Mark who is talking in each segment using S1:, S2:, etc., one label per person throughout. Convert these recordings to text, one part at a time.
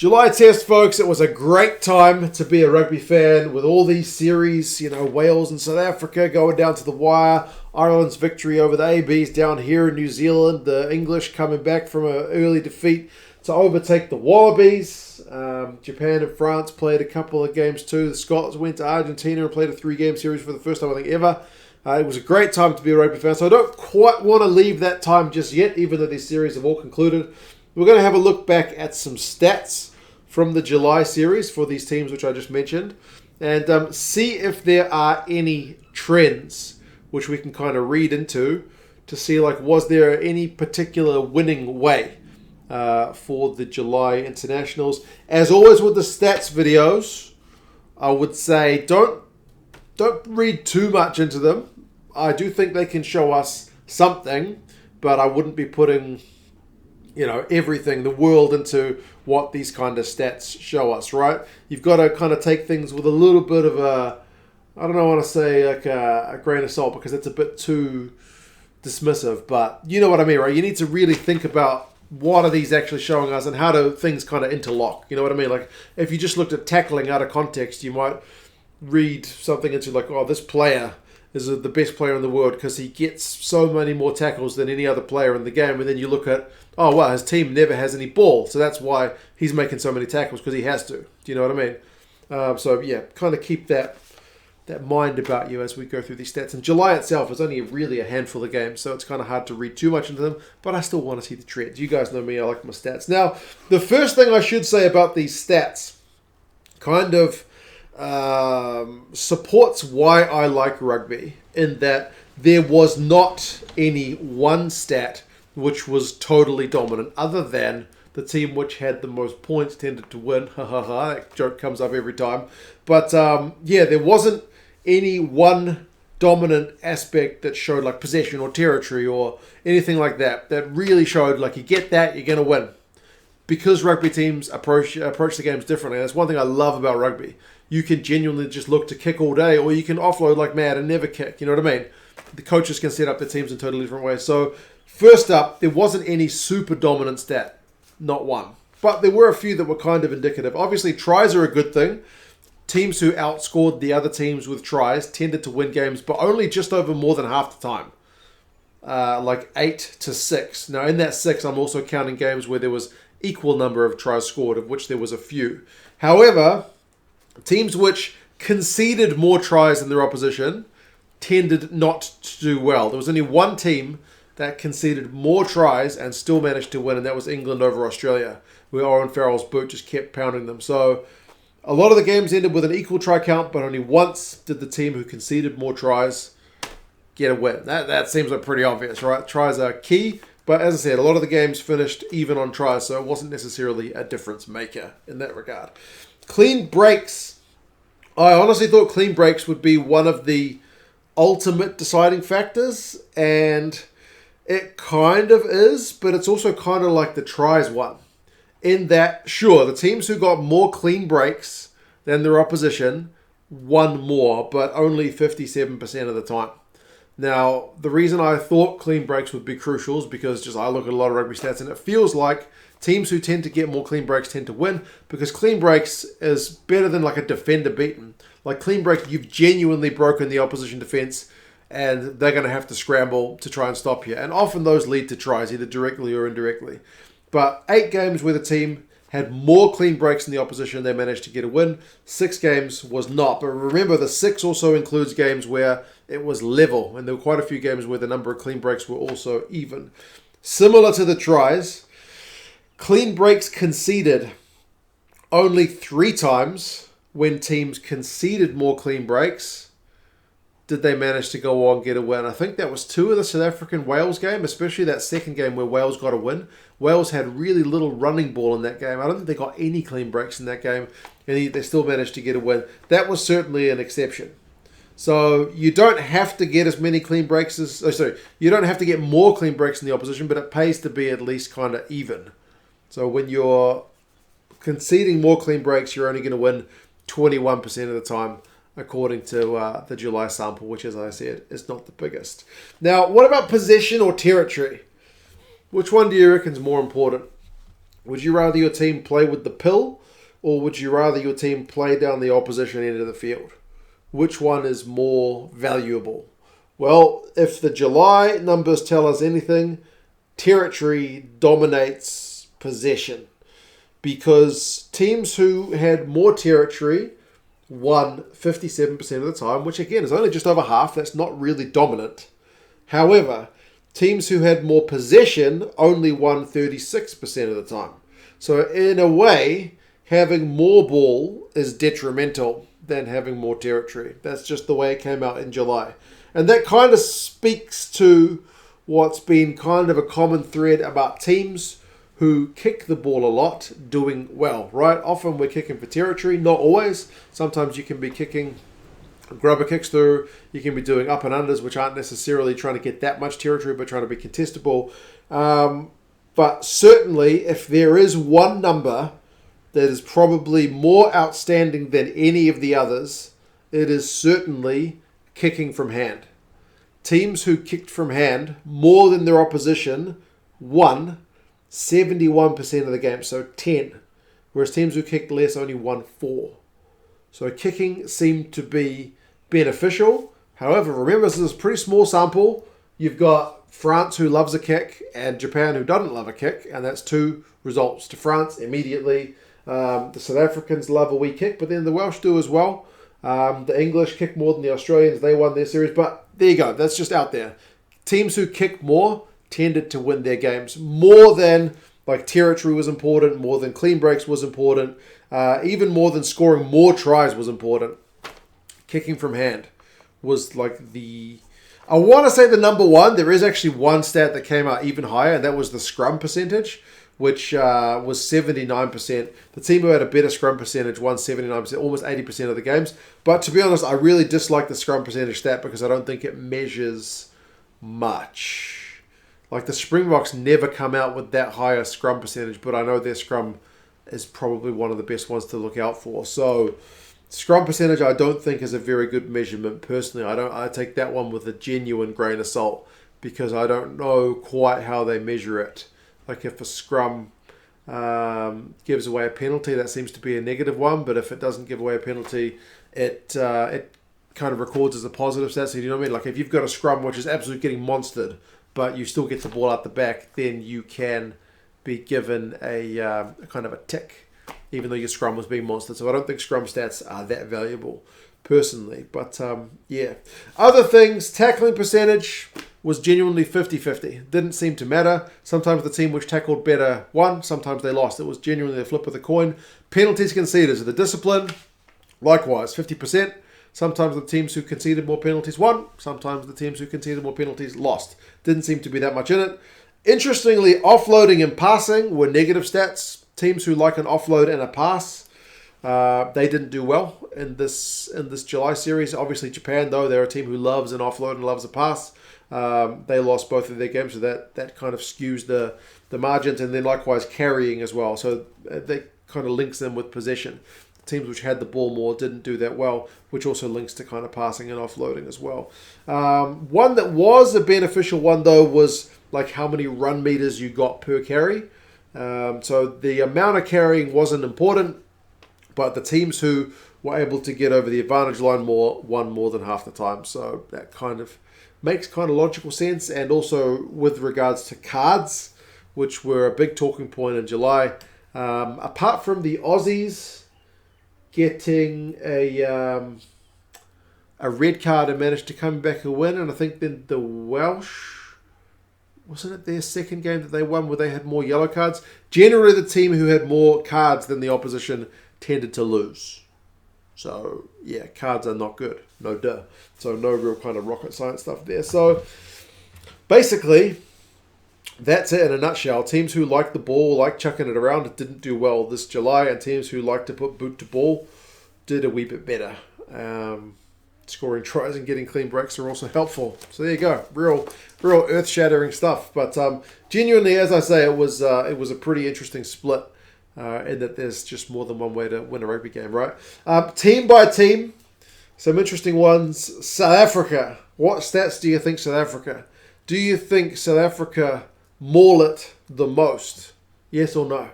S1: July test, folks. It was a great time to be a rugby fan with all these series, Wales and South Africa going down to the wire, Ireland's victory over the ABs down here in New Zealand, the English coming back from an early defeat to overtake the Wallabies. Japan and France played a couple of games too. The Scots went to Argentina and played a 3-game series for the first time I think ever. It was a great time to be a rugby fan, so I don't quite want to leave that time just yet, even though these series have all concluded. We're going to have a look back at some stats from the July series for these teams which I just mentioned, and see if there are any trends which we can kind of read into to see, like, was there any particular winning way for the July internationals. As always with the stats videos, I would say don't read too much into them. I do think they can show us something, but I wouldn't be putting everything, the world, into what these kind of stats show us, right? You've got to kind of take things with a little bit of I want to say like a grain of salt, because it's a bit too dismissive, but you know what I mean, right? You need to really think about what are these actually showing us and how do things kind of interlock, you know what I mean? Like, if you just looked at tackling out of context, you might read something into like, oh, this player is the best player in the world because he gets so many more tackles than any other player in the game. And then you look at, oh, wow, his team never has any ball, so that's why he's making so many tackles, because he has to. Do you know what I mean? So, yeah, kind of keep that mind about you as we go through these stats. And July itself is only really a handful of games, so it's kind of hard to read too much into them, but I still want to see the trends. You guys know me, I like my stats. Now, the first thing I should say about these stats kind of supports why I like rugby, in that there was not any one stat which was totally dominant, other than the team which had the most points tended to win. Ha ha ha, that joke comes up every time. But there wasn't any one dominant aspect that showed like possession or territory or anything like that really showed like, you get that, you're going to win. Because rugby teams approach the games differently. That's one thing I love about rugby. You can genuinely just look to kick all day, or you can offload like mad and never kick. You know what I mean? The coaches can set up their teams in totally different ways. So first up, there wasn't any super dominant stat. Not one. But there were a few that were kind of indicative. Obviously, tries are a good thing. Teams who outscored the other teams with tries tended to win games, but only just over more than half the time. Like 8-6. Now, in that 6, I'm also counting games where there was equal number of tries scored, of which there was a few. However, teams which conceded more tries than their opposition tended not to do well. There was only one team that conceded more tries and still managed to win, and that was England over Australia, where Owen Farrell's boot just kept pounding them. So a lot of the games ended with an equal try count, but only once did the team who conceded more tries get a win. That seems like pretty obvious, right? Tries are key, but as I said, a lot of the games finished even on tries, so it wasn't necessarily a difference maker in that regard. Clean breaks. I honestly thought clean breaks would be one of the ultimate deciding factors, and it kind of is, but it's also kind of like the tries one. In that, sure, the teams who got more clean breaks than their opposition won more, but only 57% of the time. Now, the reason I thought clean breaks would be crucial is because I look at a lot of rugby stats, and it feels like teams who tend to get more clean breaks tend to win, because clean breaks is better than like a defender beaten. Like clean break, you've genuinely broken the opposition defense, and they're going to have to scramble to try and stop you. And often those lead to tries, either directly or indirectly. But 8 games where the team had more clean breaks than the opposition, they managed to get a win. 6 games was not. But remember, the 6 also includes games where it was level, and there were quite a few games where the number of clean breaks were also even. Similar to the tries, clean breaks conceded only 3 times. When teams conceded more clean breaks, did they manage to go on and get a win? I think that was 2 of the South African-Wales game, especially that second game where Wales got a win. Wales had really little running ball in that game. I don't think they got any clean breaks in that game, and they still managed to get a win. That was certainly an exception. So you don't have to get as many clean breaks you don't have to get more clean breaks than the opposition, but it pays to be at least kind of even. So when you're conceding more clean breaks, you're only going to win 21% of the time, according to the July sample, which, as I said, is not the biggest. Now, what about possession or territory? Which one do you reckon is more important? Would you rather your team play with the pill, or would you rather your team play down the opposition end of the field? Which one is more valuable? Well, if the July numbers tell us anything, territory dominates possession, because teams who had more territory won 57% of the time, which again is only just over half. That's not really dominant. However, teams who had more possession only won 36% of the time. So in a way, having more ball is detrimental than having more territory. That's just the way it came out in July. And that kind of speaks to what's been kind of a common thread about teams who kick the ball a lot doing well, right? Often we're kicking for territory, not always. Sometimes you can be kicking grubber kicks through, you can be doing up and unders, which aren't necessarily trying to get that much territory, but trying to be contestable. But certainly, if there is one number that is probably more outstanding than any of the others, it is certainly kicking from hand. Teams who kicked from hand more than their opposition won 71% of the game, so 10. Whereas teams who kicked less only won 4. So kicking seemed to be beneficial. However, remember, this is a pretty small sample. You've got France who loves a kick and Japan who doesn't love a kick, and that's 2 results to France immediately. The South Africans love a wee kick, but then the Welsh do as well. The English kick more than the Australians. They won their series, but there you go. That's just out there. Teams who kick more tended to win their games more than like territory was important, more than clean breaks was important, even more than scoring more tries was important. Kicking from hand was like I want to say the number one. There is actually one stat that came out even higher, and that was the scrum percentage, which was 79%. The team who had a better scrum percentage won 79%, almost 80% of the games. But to be honest, I really dislike the scrum percentage stat because I don't think it measures much. Like the Springboks never come out with that higher scrum percentage, but I know their scrum is probably one of the best ones to look out for. So scrum percentage I don't think is a very good measurement personally. I take that one with a genuine grain of salt because I don't know quite how they measure it. Like if a scrum gives away a penalty, that seems to be a negative one, but if it doesn't give away a penalty, it kind of records as a positive stat. So you know what I mean? Like if you've got a scrum which is absolutely getting monstered, but you still get the ball out the back, then you can be given a kind of a tick, even though your scrum was being monstered. So I don't think scrum stats are that valuable, personally. But yeah. Other things, tackling percentage was genuinely 50-50. Didn't seem to matter. Sometimes the team which tackled better won, sometimes they lost. It was genuinely a flip of the coin. Penalties conceded, so the discipline, likewise, 50%. Sometimes the teams who conceded more penalties won. Sometimes the teams who conceded more penalties lost. Didn't seem to be that much in it. Interestingly, offloading and passing were negative stats. Teams who like an offload and a pass, they didn't do well in this July series. Obviously, Japan, though, they're a team who loves an offload and loves a pass. They lost both of their games, so that kind of skews the margins. And then likewise carrying as well. So that kind of links them with possession. Teams which had the ball more didn't do that well, which also links to kind of passing and offloading as well. One that was a beneficial one, though, was like how many run meters you got per carry. So the amount of carrying wasn't important, but the teams who were able to get over the advantage line more won more than half the time. So that kind of makes kind of logical sense. And also with regards to cards, which were a big talking point in July, apart from the Aussies getting a red card and managed to come back and win, and I think then the Welsh, wasn't it their second game that they won where they had more yellow cards? Generally, the team who had more cards than the opposition tended to lose. So, yeah, cards are not good. No duh. So, no real kind of rocket science stuff there. So, basically, that's it in a nutshell. Teams who like the ball, like chucking it around, didn't do well this July, and teams who like to put boot to ball did a wee bit better. Scoring tries and getting clean breaks are also helpful. So there you go, real earth-shattering stuff. But genuinely, as I say, it was a pretty interesting split in that there's just more than one way to win a rugby game, right? Team by team, some interesting ones. South Africa. What stats do you think South Africa? Do you think South Africa maul it the most? Yes or no?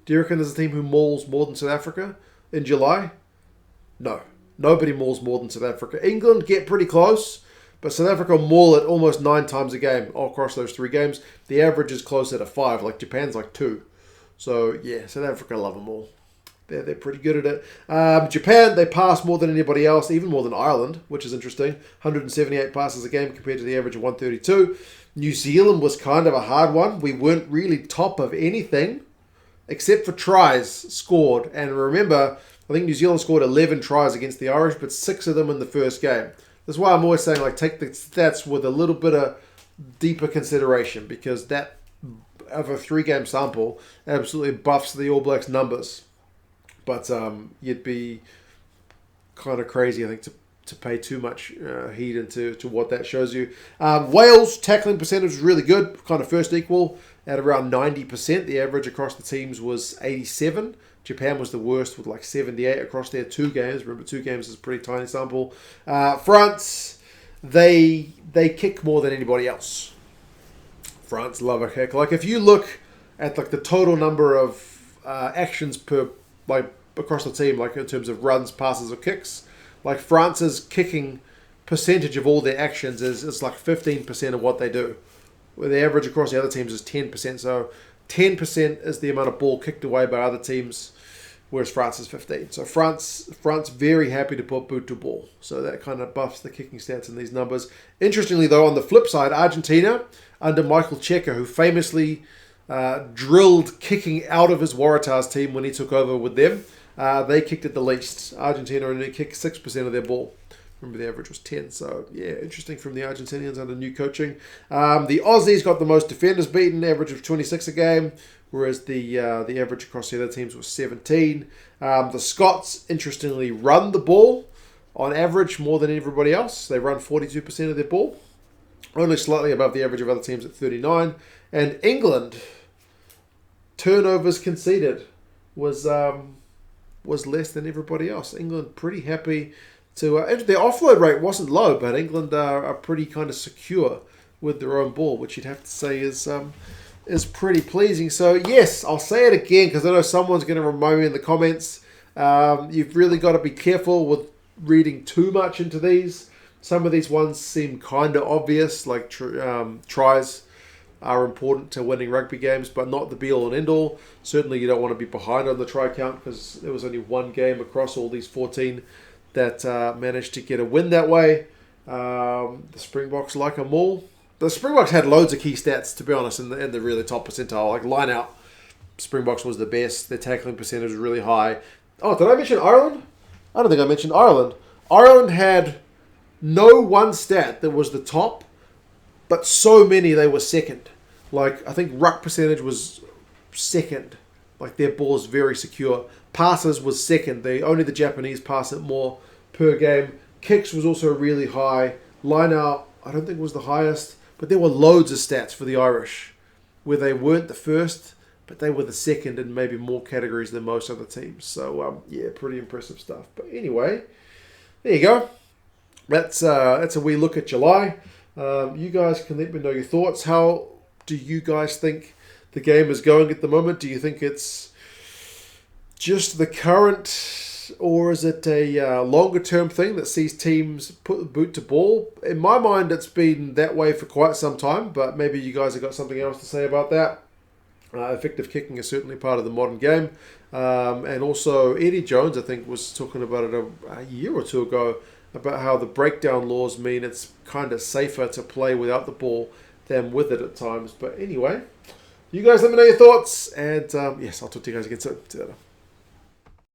S1: Do you reckon there's a team who mauls more than South Africa in July? No. Nobody mauls more than South Africa. England get pretty close, but South Africa maul it almost 9 times a game all across those 3 games. The average is closer to 5, like Japan's like 2. So, yeah, South Africa love them all. They're pretty good at it. Japan, they pass more than anybody else, even more than Ireland, which is interesting. 178 passes a game compared to the average of 132. New Zealand was kind of a hard one. We weren't really top of anything, except for tries scored. And remember, I think New Zealand scored 11 tries against the Irish, but 6 of them in the first game. That's why I'm always saying, like, take the stats with a little bit of deeper consideration, because that, of a 3-game sample, absolutely buffs the All Blacks numbers. But you'd be kind of crazy, I think, to pay too much heed into what that shows you. Wales' tackling percentage was really good, kind of first equal at around 90%. The average across the teams was 87. Japan was the worst with like 78 across their 2 games. Remember, 2 games is a pretty tiny sample. France, they kick more than anybody else. France love a kick. Like, if you look at like the total number of actions per, like, across the team, like in terms of runs, passes, or kicks, like France's kicking percentage of all their actions is like 15% of what they do, where the average across the other teams is 10%. So 10% is the amount of ball kicked away by other teams, whereas France is 15%. So France very happy to put boot to ball. So that kind of buffs the kicking stats in these numbers. Interestingly, though, on the flip side, Argentina, under Michael Cheika, who famously drilled kicking out of his Waratahs team when he took over with them, they kicked it the least. Argentina only kicked 6% of their ball. Remember, the average was 10. So, yeah, interesting from the Argentinians under new coaching. The Aussies got the most defenders beaten, average of 26 a game, whereas the average across the other teams was 17. The Scots, interestingly, run the ball on average more than everybody else. They run 42% of their ball, only slightly above the average of other teams at 39. And England, turnovers conceded was less than everybody else. England pretty happy to... their offload rate wasn't low, but England are pretty kind of secure with their own ball, which you'd have to say is pretty pleasing. So, yes, I'll say it again, because I know someone's going to remind me in the comments. You've really got to be careful with reading too much into these. Some of these ones seem kind of obvious, like tries are important to winning rugby games, but not the be-all and end-all. Certainly you don't want to be behind on the try count, because there was only 1 game across all these 14 that managed to get a win that way. The Springboks like them all. The Springboks had loads of key stats, to be honest, in the really top percentile. Like line-out, Springboks was the best. Their tackling percentage was really high. Oh, did I mention Ireland? I don't think I mentioned Ireland. Ireland had no one stat that was the top, but so many they were second. Like, I think ruck percentage was second. Like, their ball is very secure. Passes was second. Only the Japanese pass it more per game. Kicks was also really high. Line out, I don't think was the highest. But there were loads of stats for the Irish, where they weren't the first, but they were the second in maybe more categories than most other teams. So, yeah, pretty impressive stuff. But anyway, there you go. That's a wee look at July. You guys can let me know your thoughts. How do you guys think the game is going at the moment? Do you think it's just the current, or is it a longer term thing that sees teams put the boot to ball? In my mind, it's been that way for quite some time, but maybe you guys have got something else to say about that. Effective kicking is certainly part of the modern game. And also Eddie Jones, I think, was talking about it a year or two ago, about how the breakdown laws mean it's kind of safer to play without the ball than with it at times. But anyway, you guys let me know your thoughts. And yes, I'll talk to you guys again soon. See you later.